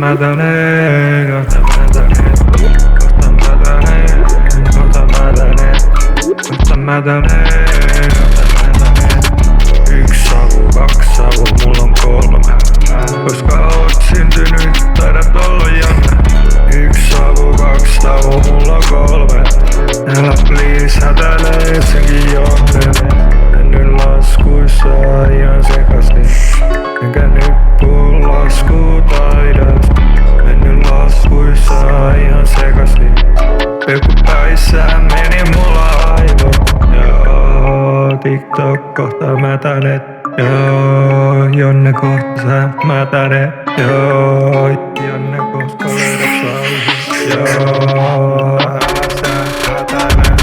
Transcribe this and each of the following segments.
mä täneen, kohta mä täneen, kohta mä täneen, kohta mä täneen, kohta mä täneen, kohta mä täneen. Yksi savu, kaksi savu, mulla on kolme. Koska oot syntynyt, taidat olla Janne. Yksi savu, kaksi savu, mulla on kolme. Älä please hätäile senkin Janne. Mennyt laskuissa ihan sekaisin. Enkä nyppuu laskutaidas. Mennyt laskuissa ihan sekaisin. Peukkupäissä meni mulla aivo. Joo, TikTok kohta mätänet. Joo, Jonne kohta sä mätänet. Joo, Jonne koska löydät sauhun. Joo, älä sä hätäile.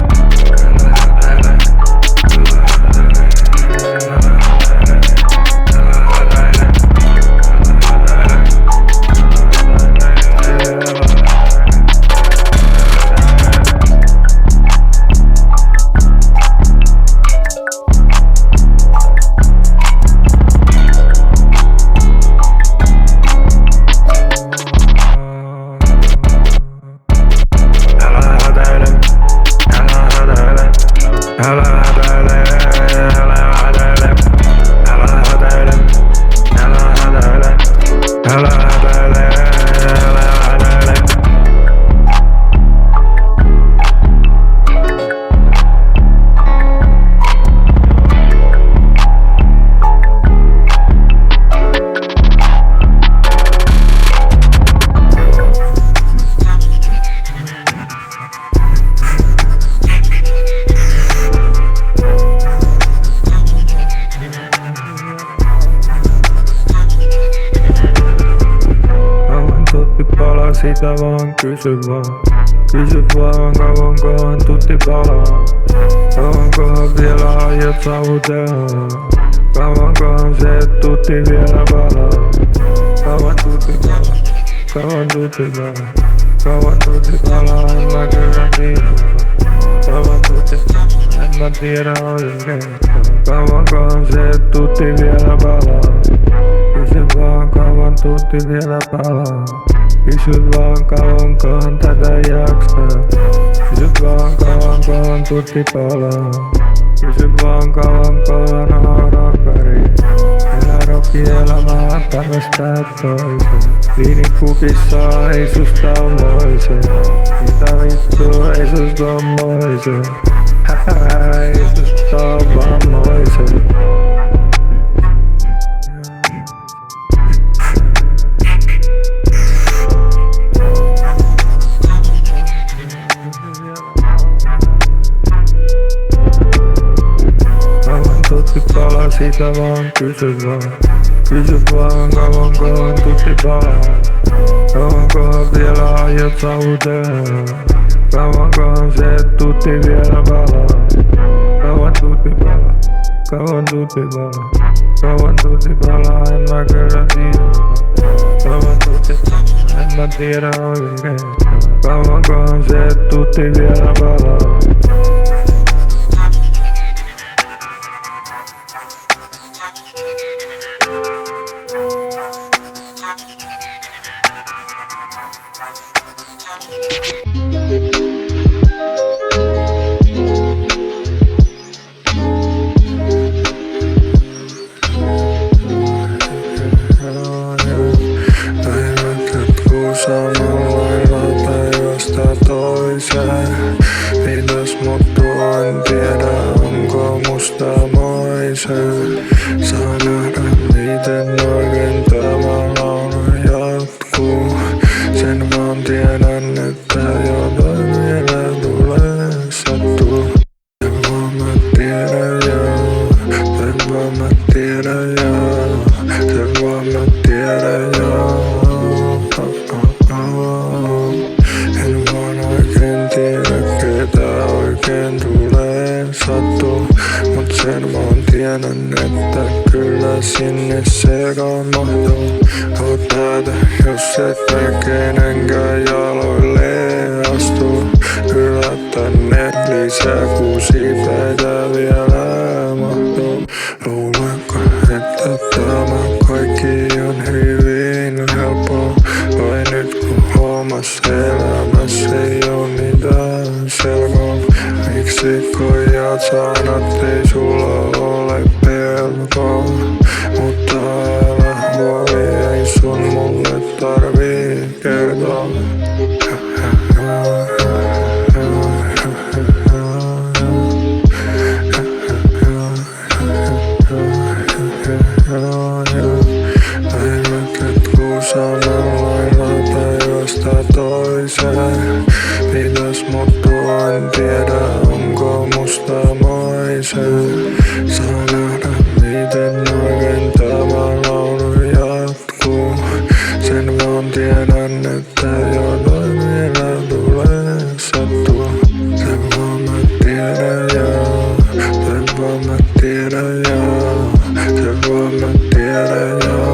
Sitä vaan kysy vaan kauankohan tutti palaa. Kauankohan vielä aiot saavutella. Kauankohan se tutti vielä palaa. Kauan tutti palaa, kauan tutti palaa. Kauan tutti palaa, en mä kyllä tiedä. Kauan tutti palaa, en mä tiedä oikein. Kauankohan se tutti vielä palaa. Kysy vaan kauan tutti vielä palaa. Kysy vaan kauankohan tätä jaksaa. Kysy vaan kauankohan tutti palaa. Kysy vaan kauankohan on rockari. Elä rockielämää päivästä toiseen. Viinikupissa ei susta on moiseen. Mitä vittua ei susta on moiseen. Ei susta on vaan moiseen. Sitä vaan kysy vaan kauankohan tutti palaa. Kauankohan vielä aiot saavutella. Kauankohan se tutti vielä palaa. Kauan tutti palaa, kauan tutti palaa. Kauan tutti palaa, en mä kyllä tiedä. Kauan tutti palaa, en mä tiedä oikein. Kauankohan se tutti vielä palaa. Samalla päivästä toiseen. Mitäs muttu en tiedä, onko musta moisen. Saa nähdä miten oikein tämä laulu jatkuu. Sen vaan tiedän, että jotain vielä tulee sattuu. Sen vaan mä tiedän joo, sen vaan mä tiedän joo, sen vaan mä tiedän joo. En vaan oikein tiedä ketä oikein tulee sattuu. Mut sen vaan tiedän, että kyllä sinne sekaan mahtuu. Oot näitä, jos et näe kenenkään jaloille astuu. Yllättäneet lisää, kun siitä vielä mahtuu. Luulenko, että tämä kaikki on hyvin helppoa? Vai sanat, ei sulla ole pelkoa. Mutta älä huoli, ei sun mulle tarvii kertoa. Päivät sanalla päivästä toiseen. Pitäis muuttua, en tiedä onko musta moiseen. Saa nähdä miten oikein tämä laulu jatkuu. Sen vaan tiedän, että jotain vielä tulee sattua. Sen vaan mä tiedän joo. Sen vaan mä tiedän joo. Sen vaan mä tiedän joo.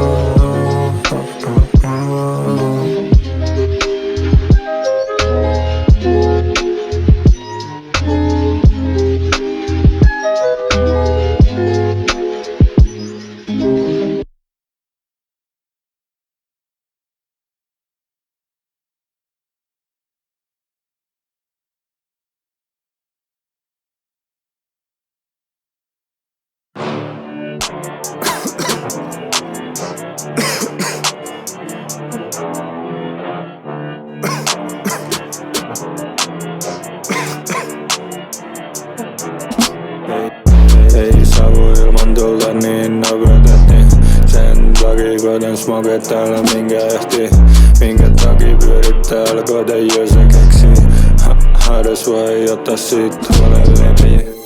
Ei savu ilman tulta niin nopeutettiin. Sen takia koitan smokea täällä minkä ehtii. Minkä takia pyörit täällä koitan jos se keksii. Haidas voi ottaa siitä huolen lepiä.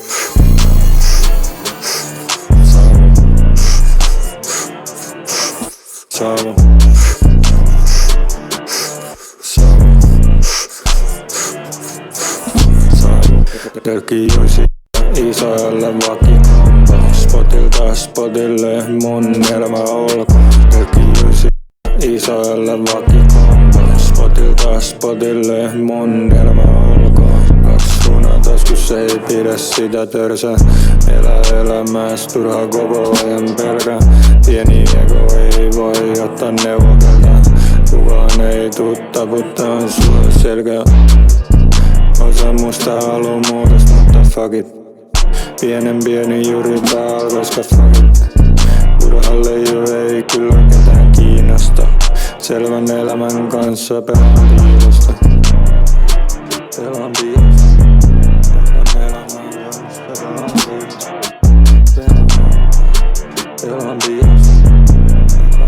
Savu Telkki juisi isoille vakikombo. Spotilta spotille mun elämä olko. Telkki juisi isoille vakikombo. Spotilta spotille mun elämä olko. Kaksi suunataskus ei pidä sitä törsää. Elä elämässä turhaa koko ajan pelkää. Pieni ego ei voi ottaa neuvokelta. Kukaan ei tuu taputtaa sua selkää. Osa musta haluu muutosta, mutta fuck it. Pieni juuri päällä, koska fuck it. Urhalle ei kyllä ketään kiinnosta. Selvän elämän kanssa pelaan piilosta. Pelaan piilosta. Selvän elämän kanssa pelaan piilosta. Pelaan piilosta.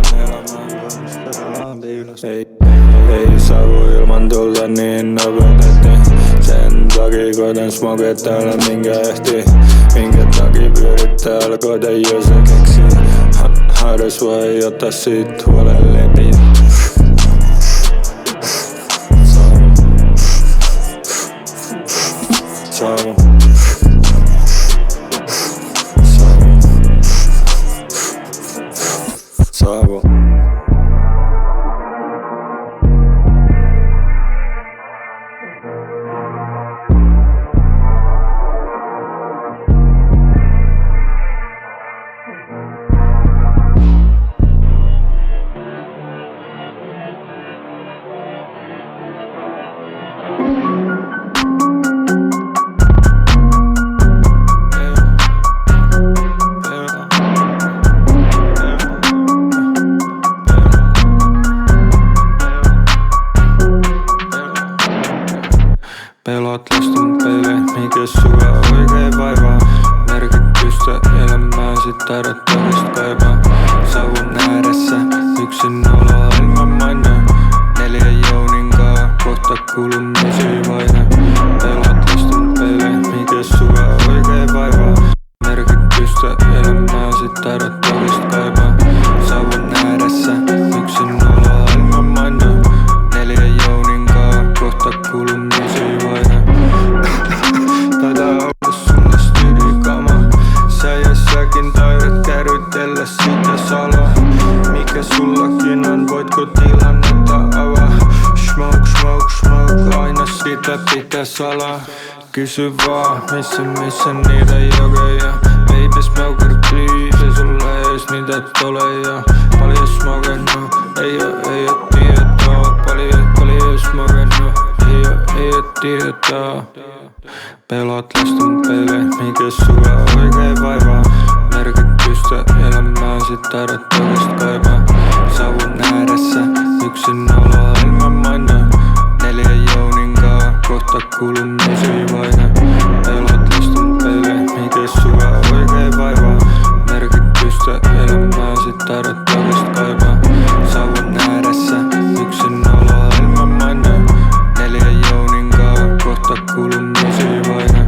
Selvän elämän kanssa pelaan piilosta. Ei savu ilman tulta niin nopeutettiin. Sen takia koitan smokea täällä minkä ehtii. Minkä takia pyörit täällä koitan jos se keksii. Haidas voi ottaa siitä huolen lepiä. Savu Pelot lästin peille, mikä sua oikein vaivaa. Merkitystä elämään sit taidot todist kaivaa. Savun ääressä, yksin olo ilman mainaa. 4 jouninkaa, kohta kuulun musiivaihe. Pelot lästin peille, mikä sua oikein vaivaa. Merkitystä elämään sit taidot todist kaivaa. Savun ääressä, yksin olo ilman mainaa. 4 jouninkaa, kohta kuulun musiivaihe. Taitaa olla sulle stydikama. Sä ja säkin taidat kärrytellä sitä salaa. Mikä sullakin on, voitko tilannetta avaa? Smoke, smoke, smoke, aina sitä pitää salaa. Kysy vaan, missä niitä jokeja. Baby smoker please, ei sulle ees niitä toleja. Paljon smokennut, ei oo tietoa. Paljon smokennut, ei oo tietää. Pelaat lasten pelejä, mikä sua oikein vaivaa. Merkitystä elämään, sit taidat todesta kaivaa. Savun ääressä, yksin oloa ilman mainaa. 4 jouninkaa, kohta kuuluu musiivaina. Pelaat lasten pelejä, mikä sua oikein vaivaa. Merkitystä elämään, sit taidat todesta kaivaa. Savun ääressä, yksin oloa ilman mainaa. 4 jouninkaa, kohta kuuluu musiivaina.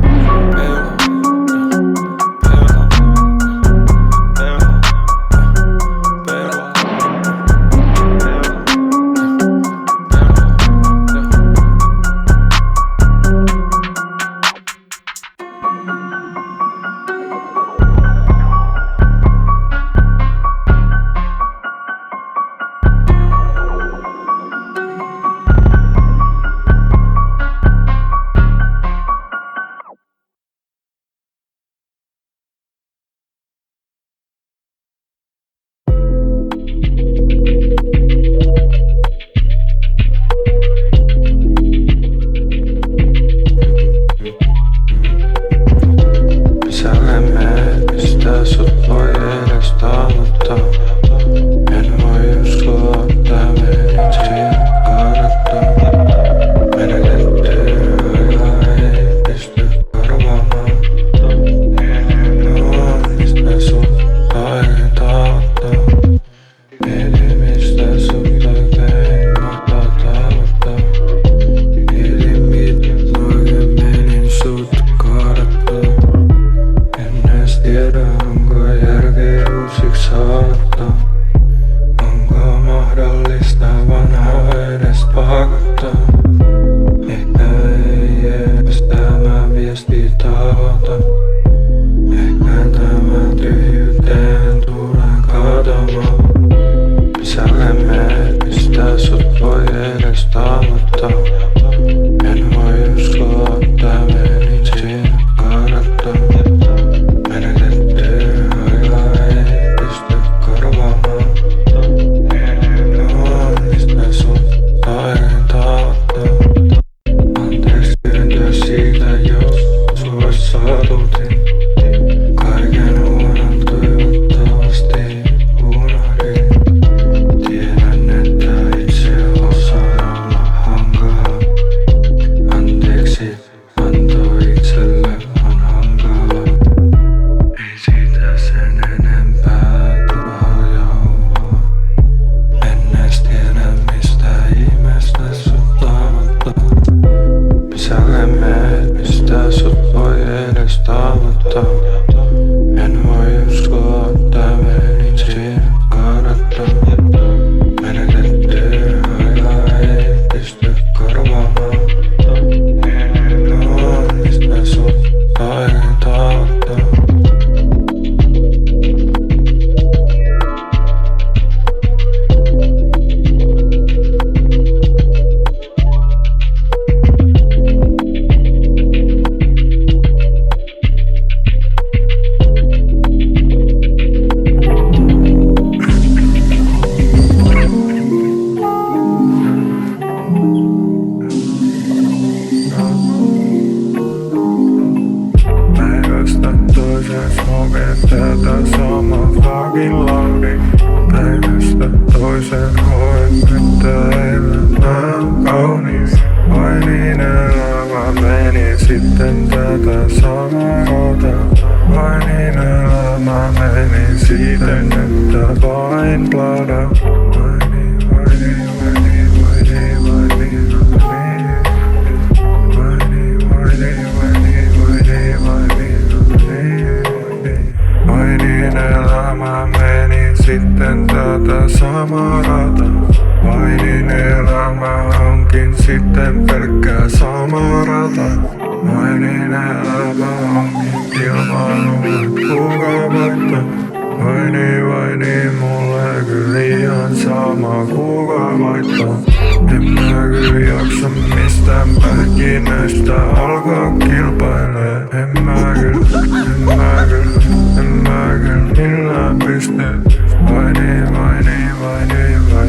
Vai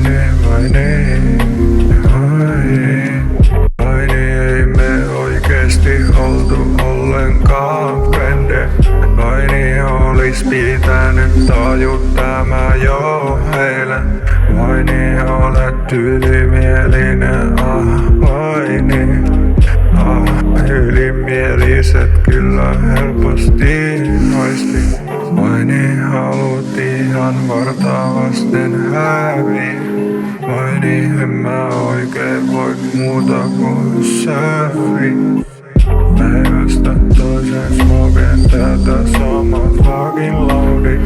niin, siitä nyt tajut tämä jo eilen. Vai niin olet ylimielinen, vai niin. Ylimieliset kyllä helposti noisti. Vai niin haluut ihan vartavasten häviä. Vai niin en mä oikein voi muuta kuin sääri. Päivästä toiseen smoken tätä samaa fucking laudi.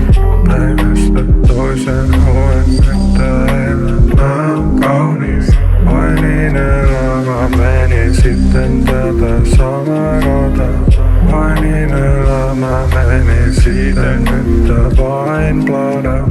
Päivästä toiseen hoen, että elämä on kaunis. Vai niin elämä meni sitten tätä samaa rata. Vai niin elämä meni siten, että vain plada.